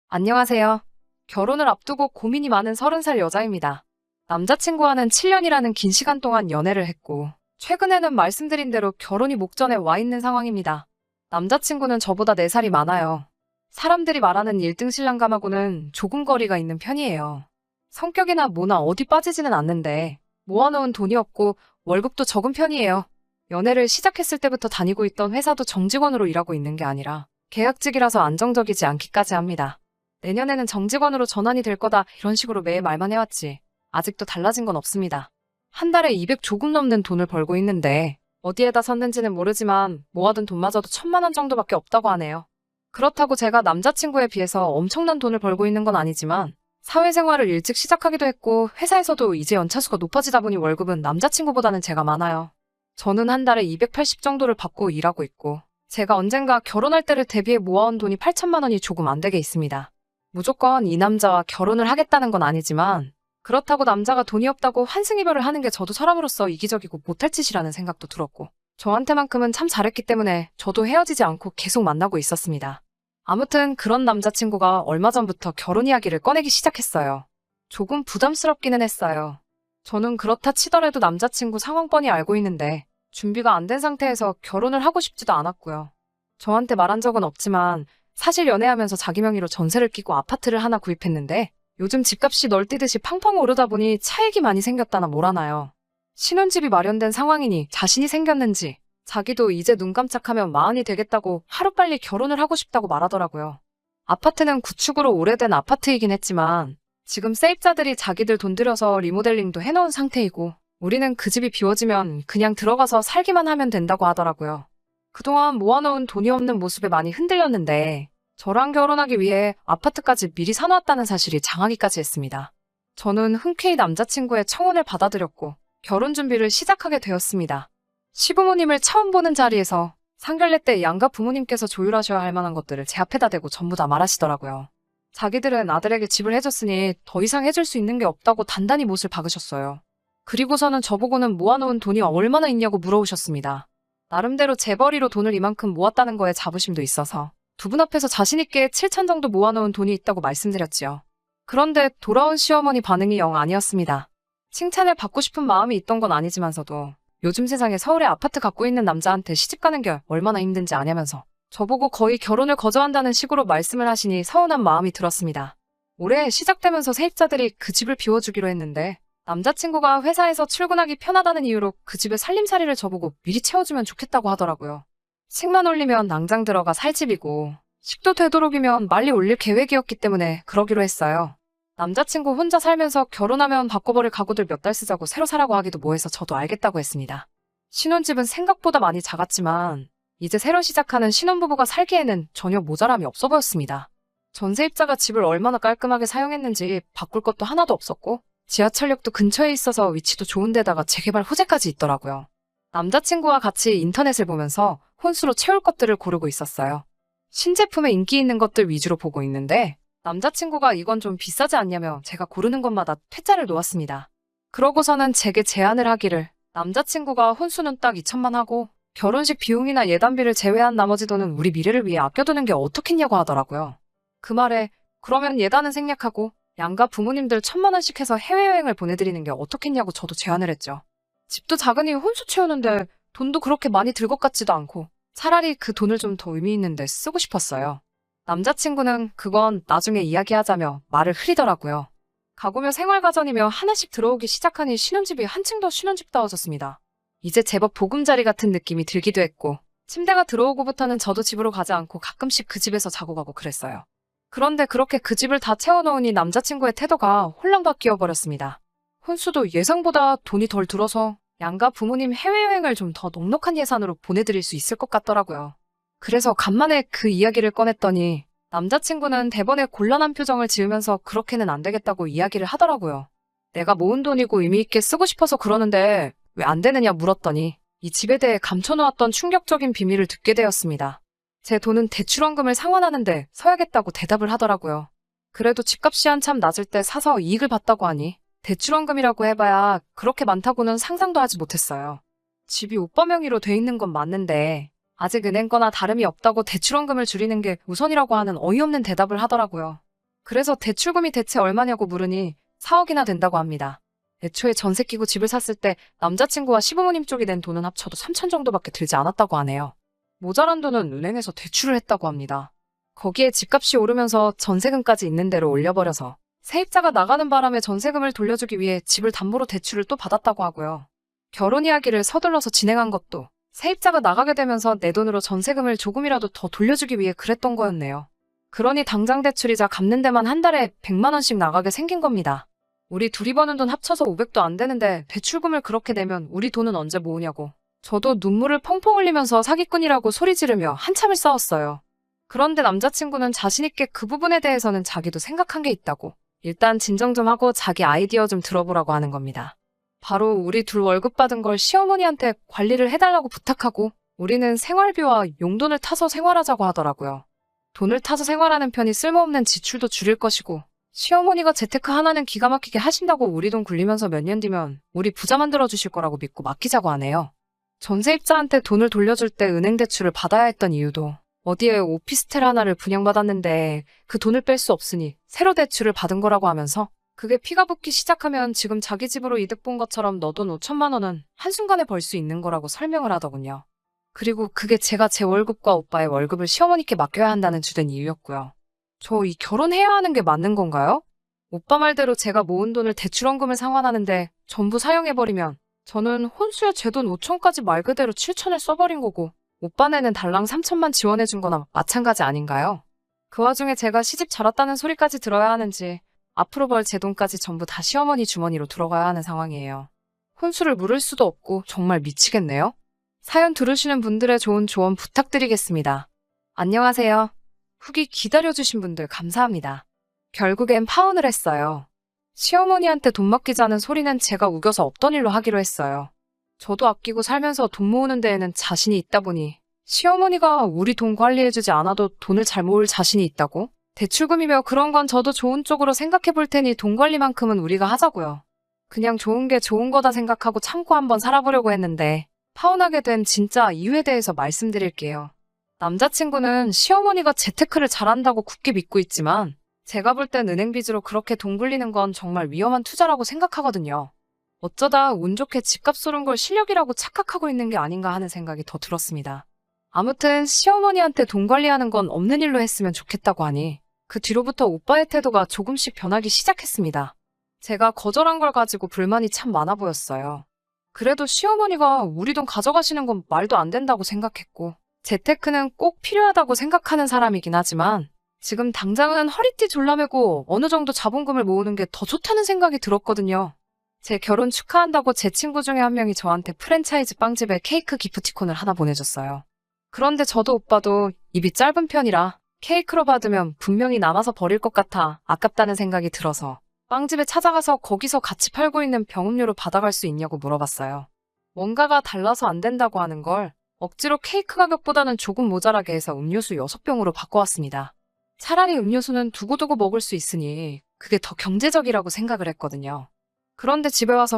안녕하세요. 결혼을 앞두고 고민이 많은 30살 여자입니다. 남자친구와는 7년이라는 긴 시간 동안 연애를 했고, 최근에는 말씀드린 대로 결혼이 목전에 와 있는 상황입니다. 남자친구는 저보다 4살이 많아요. 사람들이 말하는 1등 신랑감하고는 조금 거리가 있는 편이에요. 성격이나 뭐나 어디 빠지지는 않는데, 모아놓은 돈이 없고 월급도 적은 편이에요. 연애를 시작했을 때부터 다니고 있던 회사도 정직원으로 일하고 있는 게 아니라, 계약직이라서 안정적이지 않기까지 합니다. 내년에는 정직원으로 전환이 될 거다 이런 식으로 매일 말만 해왔지 아직도 달라진 건 없습니다. 한 달에 200 조금 넘는 돈을 벌고 있는데 어디에다 썼는지는 모르지만 모아둔 돈마저도 1000만 원 정도밖에 없다고 하네요. 그렇다고 제가 남자친구에 비해서 엄청난 돈을 벌고 있는 건 아니지만 사회생활을 일찍 시작하기도 했고 회사에서도 이제 연차수가 높아지다 보니 월급은 남자친구보다는 제가 많아요. 저는 한 달에 280 정도를 받고 일하고 있고 제가 언젠가 결혼할 때를 대비해 모아온 돈이 8천만 원이 조금 안 되게 있습니다. 무조건 이 남자와 결혼을 하겠다는 건 아니지만 그렇다고 남자가 돈이 없다고 환승이별을 하는 게 저도 사람으로서 이기적이고 못할 짓이라는 생각도 들었고 저한테만큼은 참 잘했기 때문에 저도 헤어지지 않고 계속 만나고 있었습니다. 아무튼 그런 남자친구가 얼마 전부터 결혼 이야기를 꺼내기 시작했어요. 조금 부담스럽기는 했어요. 저는 그렇다 치더라도 남자친구 상황 뻔히 알고 있는데 준비가 안 된 상태에서 결혼을 하고 싶지도 않았고요. 저한테 말한 적은 없지만 사실 연애하면서 자기 명의로 전세를 끼고 아파트를 하나 구입했는데 요즘 집값이 널뛰듯이 팡팡 오르다 보니 차익이 많이 생겼다나 뭐라나요. 신혼집이 마련된 상황이니 자신이 생겼는지 자기도 이제 눈 깜짝하면 마흔이 되겠다고 하루빨리 결혼을 하고 싶다고 말하더라고요. 아파트는 구축으로 오래된 아파트이긴 했지만 지금 세입자들이 자기들 돈 들여서 리모델링도 해놓은 상태이고 우리는 그 집이 비워지면 그냥 들어가서 살기만 하면 된다고 하더라고요. 그동안 모아놓은 돈이 없는 모습에 많이 흔들렸는데 저랑 결혼하기 위해 아파트까지 미리 사놓았다는 사실이 장하기까지 했습니다. 저는 흔쾌히 남자친구의 청혼을 받아들였고 결혼 준비를 시작하게 되었습니다. 시부모님을 처음 보는 자리에서 상견례 때 양가 부모님께서 조율하셔야 할 만한 것들을 제 앞에다 대고 전부 다 말하시더라고요. 자기들은 아들에게 집을 해줬으니 더 이상 해줄 수 있는 게 없다고 단단히 못을 박으셨어요. 그리고서는 저보고는 모아놓은 돈이 얼마나 있냐고 물어오셨습니다. 나름대로 재벌이로 돈을 이만큼 모았다는 거에 자부심도 있어서 두 분 앞에서 자신있게 7천 정도 모아놓은 돈이 있다고 말씀드렸지요. 그런데 돌아온 시어머니 반응이 영 아니었습니다. 칭찬을 받고 싶은 마음이 있던 건 아니지만서도 요즘 세상에 서울에 아파트 갖고 있는 남자한테 시집가는 게 얼마나 힘든지 아냐면서 저보고 거의 결혼을 거저한다는 식으로 말씀을 하시니 서운한 마음이 들었습니다. 올해 시작되면서 세입자들이 그 집을 비워주기로 했는데 남자친구가 회사에서 출근하기 편하다는 이유로 그 집에 살림살이를 저보고 미리 채워주면 좋겠다고 하더라고요. 식만 올리면 낭장 들어가 살 집이고 식도 되도록이면 빨리 올릴 계획이었기 때문에 그러기로 했어요. 남자친구 혼자 살면서 결혼하면 바꿔버릴 가구들 몇 달 쓰자고 새로 사라고 하기도 뭐해서 저도 알겠다고 했습니다. 신혼집은 생각보다 많이 작았지만 이제 새로 시작하는 신혼부부가 살기에는 전혀 모자람이 없어 보였습니다. 전세입자가 집을 얼마나 깔끔하게 사용했는지 바꿀 것도 하나도 없었고 지하철역도 근처에 있어서 위치도 좋은 데다가 재개발 호재까지 있더라고요. 남자친구와 같이 인터넷을 보면서 혼수로 채울 것들을 고르고 있었어요. 신제품에 인기 있는 것들 위주로 보고 있는데 남자친구가 이건 좀 비싸지 않냐며 제가 고르는 것마다 퇴짜를 놓았습니다. 그러고서는 제게 제안을 하기를 남자친구가 혼수는 딱 2천만 하고 결혼식 비용이나 예단비를 제외한 나머지 돈은 우리 미래를 위해 아껴두는 게 어떻겠냐고 하더라고요. 그 말에 그러면 예단은 생략하고 양가 부모님들 1000만 원씩 해서 해외여행을 보내드리는 게 어떻겠냐고 저도 제안을 했죠. 집도 작으니 혼수 채우는데 돈도 그렇게 많이 들 것 같지도 않고 차라리 그 돈을 좀 더 의미 있는 데 쓰고 싶었어요. 남자친구는 그건 나중에 이야기하자며 말을 흐리더라고요. 가구며 생활가전이며 하나씩 들어오기 시작하니 신혼집이 한층 더 신혼집다워졌습니다. 이제 제법 보금자리 같은 느낌이 들기도 했고 침대가 들어오고부터는 저도 집으로 가지 않고 가끔씩 그 집에서 자고 가고 그랬어요. 그런데 그렇게 그 집을 다 채워놓으니 남자친구의 태도가 홀랑 바뀌어버렸습니다. 혼수도 예상보다 돈이 덜 들어서 양가 부모님 해외여행을 좀 더 넉넉한 예산으로 보내드릴 수 있을 것 같더라고요. 그래서 간만에 그 이야기를 꺼냈더니 남자친구는 대번에 곤란한 표정을 지으면서 그렇게는 안 되겠다고 이야기를 하더라고요. 내가 모은 돈이고 의미 있게 쓰고 싶어서 그러는데 왜 안 되느냐 물었더니 이 집에 대해 감춰놓았던 충격적인 비밀을 듣게 되었습니다. 제 돈은 대출원금을 상환하는데 써야겠다고 대답을 하더라고요. 그래도 집값이 한참 낮을 때 사서 이익을 봤다고 하니 대출원금이라고 해봐야 그렇게 많다고는 상상도 하지 못했어요. 집이 오빠 명의로 돼 있는 건 맞는데 아직 은행 거나 다름이 없다고 대출원금을 줄이는 게 우선이라고 하는 어이없는 대답을 하더라고요. 그래서 대출금이 대체 얼마냐고 물으니 4억이나 된다고 합니다. 애초에 전세 끼고 집을 샀을 때 남자친구와 시부모님 쪽이 낸 돈은 합쳐도 3천 정도밖에 들지 않았다고 하네요. 모자란 돈은 은행에서 대출을 했다고 합니다. 거기에 집값이 오르면서 전세금까지 있는 대로 올려버려서 세입자가 나가는 바람에 전세금을 돌려주기 위해 집을 담보로 대출을 또 받았다고 하고요. 결혼 이야기를 서둘러서 진행한 것도 세입자가 나가게 되면서 내 돈으로 전세금을 조금이라도 더 돌려주기 위해 그랬던 거였네요. 그러니 당장 대출이자 갚는 데만 한 달에 100만 원씩 나가게 생긴 겁니다. 우리 둘이 버는 돈 합쳐서 500도 안 되는데 대출금을 그렇게 내면 우리 돈은 언제 모으냐고. 저도 눈물을 펑펑 흘리면서 사기꾼이라고 소리 지르며 한참을 싸웠어요. 그런데 남자친구는 자신있게 그 부분에 대해서는 자기도 생각한 게 있다고. 일단 진정 좀 하고 자기 아이디어 좀 들어보라고 하는 겁니다. 바로 우리 둘 월급 받은 걸 시어머니한테 관리를 해달라고 부탁하고 우리는 생활비와 용돈을 타서 생활하자고 하더라고요. 돈을 타서 생활하는 편이 쓸모없는 지출도 줄일 것이고 시어머니가 재테크 하나는 기가 막히게 하신다고 우리 돈 굴리면서 몇 년 뒤면 우리 부자 만들어 주실 거라고 믿고 맡기자고 하네요. 전세입자한테 돈을 돌려줄 때 은행 대출을 받아야 했던 이유도 어디에 오피스텔 하나를 분양받았는데 그 돈을 뺄 수 없으니 새로 대출을 받은 거라고 하면서 그게 피가 붙기 시작하면 지금 자기 집으로 이득 본 것처럼 너 돈 5천만 원은 한순간에 벌 수 있는 거라고 설명을 하더군요. 그리고 그게 제가 제 월급과 오빠의 월급을 시어머니께 맡겨야 한다는 주된 이유였고요. 저 이 결혼해야 하는 게 맞는 건가요? 오빠 말대로 제가 모은 돈을 대출원금을 상환하는데 전부 사용해버리면 저는 혼수에 제 돈 5천까지 말 그대로 7천을 써버린 거고 오빠네는 달랑 3천만 지원해준 거나 마찬가지 아닌가요? 그 와중에 제가 시집 잘 왔다는 소리까지 들어야 하는지 앞으로 벌 제 돈까지 전부 다 시어머니 주머니로 들어가야 하는 상황이에요. 혼수를 물을 수도 없고 정말 미치겠네요. 사연 들으시는 분들의 좋은 조언 부탁드리겠습니다. 안녕하세요. 후기 기다려주신 분들 감사합니다. 결국엔 파혼을 했어요. 시어머니한테 돈 맡기자는 소리는 제가 우겨서 없던 일로 하기로 했어요. 저도 아끼고 살면서 돈 모으는 데에는 자신이 있다 보니 시어머니가 우리 돈 관리해주지 않아도 돈을 잘 모을 자신이 있다고? 대출금이며 그런 건 저도 좋은 쪽으로 생각해 볼 테니 돈 관리만큼은 우리가 하자고요. 그냥 좋은 게 좋은 거다 생각하고 참고 한번 살아보려고 했는데 파혼하게 된 진짜 이유에 대해서 말씀드릴게요. 남자친구는 시어머니가 재테크를 잘한다고 굳게 믿고 있지만 제가 볼 땐 은행 빚으로 그렇게 돈 굴리는 건 정말 위험한 투자라고 생각하거든요. 어쩌다 운 좋게 집값 오른 걸 실력이라고 착각하고 있는 게 아닌가 하는 생각이 더 들었습니다. 아무튼 시어머니한테 돈 관리하는 건 없는 일로 했으면 좋겠다고 하니 그 뒤로부터 오빠의 태도가 조금씩 변하기 시작했습니다. 제가 거절한 걸 가지고 불만이 참 많아 보였어요. 그래도 시어머니가 우리 돈 가져가시는 건 말도 안 된다고 생각했고 재테크는 꼭 필요하다고 생각하는 사람이긴 하지만 지금 당장은 허리띠 졸라매고 어느 정도 자본금을 모으는 게 더 좋다는 생각이 들었거든요. 제 결혼 축하한다고 제 친구 중에 한 명이 저한테 프랜차이즈 빵집에 케이크 기프티콘을 하나 보내줬어요. 그런데 저도 오빠도 입이 짧은 편이라 케이크로 받으면 분명히 남아서 버릴 것 같아 아깝다는 생각이 들어서 빵집에 찾아가서 거기서 같이 팔고 있는 병음료로 받아갈 수 있냐고 물어봤어요. 뭔가가 달라서 안 된다고 하는 걸 억지로 케이크 가격보다는 조금 모자라게 해서 음료수 6병으로 바꿔왔습니다. 차라리 음료수는 두고두고 먹을 수 있으니 그게 더 경제적이라고 생각을 했거든요. 그런데 집에 와서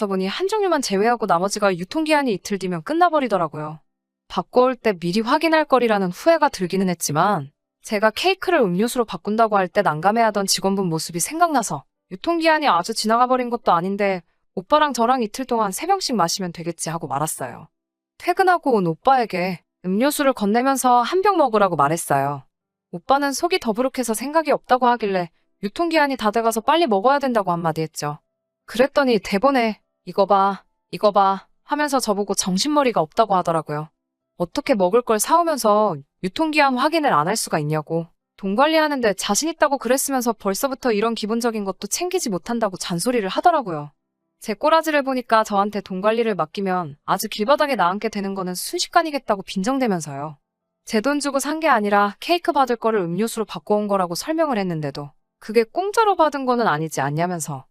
보니 한 종류만 제외하고 나머지가 유통기한이 이틀 뒤면 끝나버리더라고요. 바꿔올 때 미리 확인할 거리라는 후회가 들기는 했지만 제가 케이크를 음료수로 바꾼다고 할 때 난감해하던 직원분 모습이 생각나서 유통기한이 아주 지나가 버린 것도 아닌데 오빠랑 저랑 이틀 동안 3병씩 마시면 되겠지 하고 말았어요. 퇴근하고 온 오빠에게 음료수를 건네면서 한 병 먹으라고 말했어요. 오빠는 속이 더부룩해서 생각이 없다고 하길래 유통기한이 다 돼가서 빨리 먹어야 된다고 한마디 했죠. 그랬더니 대본에 이거 봐 하면서 저보고 정신머리가 없다고 하더라고요. 어떻게 먹을 걸 사오면서 유통기한 확인을 안 할 수가 있냐고. 돈 관리하는데 자신 있다고 그랬으면서 벌써부터 이런 기본적인 것도 챙기지 못한다고 잔소리를 하더라고요. 제 꼬라지를 보니까 저한테 돈 관리를 맡기면 아주 길바닥에 나앉게 되는 거는 순식간이겠다고 빈정대면서요. 제 돈 주고 산 게 아니라 케이크 받을 거를 음료수로 바꿔온 거라고 설명을 했는데도 그게 공짜로 받은 거는 아니지 않냐면서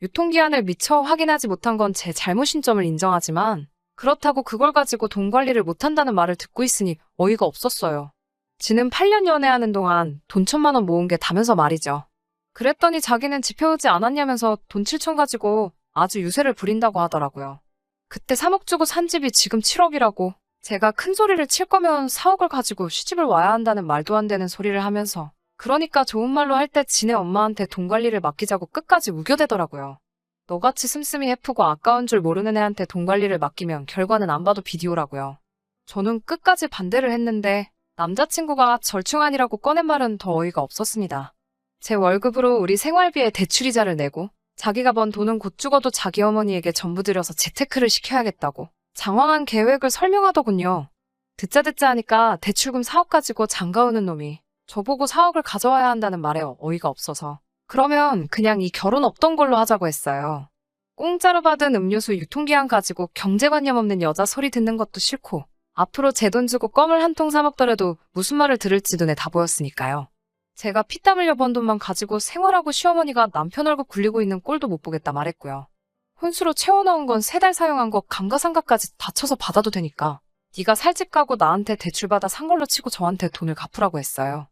유통기한을 미처 확인하지 못한 건 제 잘못인 점을 인정하지만 그렇다고 그걸 가지고 돈 관리를 못한다는 말을 듣고 있으니 어이가 없었어요. 지는 8년 연애하는 동안 돈 1,000만 원 모은 게 다면서 말이죠. 그랬더니 자기는 지펴오지 않았냐면서 돈 7천 가지고 아주 유세를 부린다고 하더라고요. 그때 3억 주고 산 집이 지금 7억이라고 제가 큰 소리를 칠 거면 4억을 가지고 시집을 와야 한다는 말도 안 되는 소리를 하면서 그러니까 좋은 말로 할 때 지네 엄마한테 돈 관리를 맡기자고 끝까지 우겨대더라고요. 너같이 씀씀이 해프고 아까운 줄 모르는 애한테 돈 관리를 맡기면 결과는 안 봐도 비디오라고요. 저는 끝까지 반대를 했는데 남자친구가 절충안이라고 꺼낸 말은 더 어이가 없었습니다. 제 월급으로 우리 생활비에 대출이자를 내고 자기가 번 돈은 곧 죽어도 자기 어머니에게 전부 들여서 재테크를 시켜야겠다고 장황한 계획을 설명하더군요. 듣자 하니까 대출금 4억 가지고 장가오는 놈이 저보고 4억을 가져와야 한다는 말에 어이가 없어서 그러면 그냥 이 결혼 없던 걸로 하자고 했어요. 공짜로 받은 음료수 유통기한 가지고 경제관념 없는 여자 소리 듣는 것도 싫고 앞으로 제 돈 주고 껌을 한 통 사 먹더라도 무슨 말을 들을지 눈에 다 보였으니까요. 제가 피땀 흘려 번 돈만 가지고 생활하고 시어머니가 남편 월급 굴리고 있는 꼴도 못 보겠다 말했고요. 혼수로 채워넣은 건 3달 사용한 거 감가상각까지 다 쳐서 받아도 되니까 네가 살 집 가고 나한테 대출받아 산 걸로 치고 저한테 돈을 갚으라고 했어요.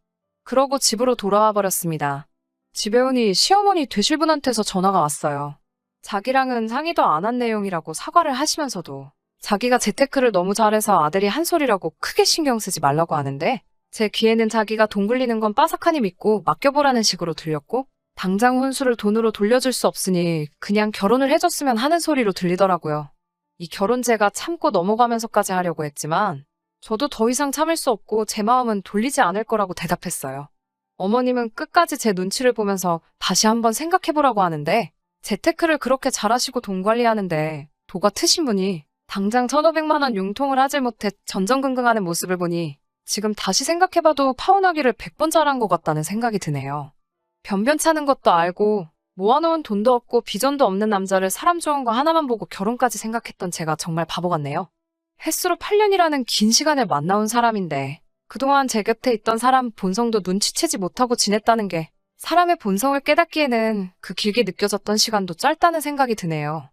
그러고 집으로 돌아와 버렸습니다. 집에 오니 시어머니 되실 분한테서 전화가 왔어요. 자기랑은 상의도 안 한 내용이라고 사과를 하시면서도 자기가 재테크를 너무 잘해서 아들이 한 소리라고 크게 신경 쓰지 말라고 하는데 제 귀에는 자기가 돈 굴리는 건 빠삭하니 믿고 맡겨보라는 식으로 들렸고 당장 혼수를 돈으로 돌려줄 수 없으니 그냥 결혼을 해줬으면 하는 소리로 들리더라고요. 이 결혼제가 참고 넘어가면서까지 하려고 했지만 저도 더 이상 참을 수 없고 제 마음은 돌리지 않을 거라고 대답했어요. 어머님은 끝까지 제 눈치를 보면서 다시 한번 생각해보라고 하는데 재테크를 그렇게 잘하시고 돈 관리하는데 도가 트신 분이 당장 1,500만 원 융통을 하질 못해 전전긍긍하는 모습을 보니 지금 다시 생각해봐도 파혼하기를 100번 잘한 것 같다는 생각이 드네요. 변변찮은 것도 알고 모아놓은 돈도 없고 비전도 없는 남자를 사람 좋은 거 하나만 보고 결혼까지 생각했던 제가 정말 바보 같네요. 횟수로 8년이라는 긴 시간을 만나온 사람인데 그동안 제 곁에 있던 사람 본성도 눈치채지 못하고 지냈다는 게 사람의 본성을 깨닫기에는 그 길게 느껴졌던 시간도 짧다는 생각이 드네요.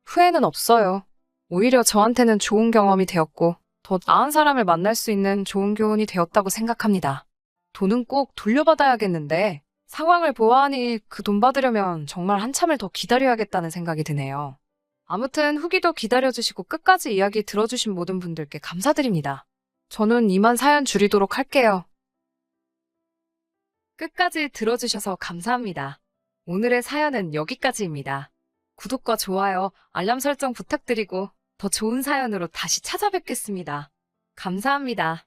후회는 없어요. 오히려 저한테는 좋은 경험이 되었고 더 나은 사람을 만날 수 있는 좋은 교훈이 되었다고 생각합니다. 돈은 꼭 돌려받아야겠는데 상황을 보아하니 그 돈 받으려면 정말 한참을 더 기다려야겠다는 생각이 드네요. 아무튼 후기도 기다려주시고 끝까지 이야기 들어주신 모든 분들께 감사드립니다. 저는 이만 사연 줄이도록 할게요. 끝까지 들어주셔서 감사합니다. 오늘의 사연은 여기까지입니다. 구독과 좋아요, 알람 설정 부탁드리고 더 좋은 사연으로 다시 찾아뵙겠습니다. 감사합니다.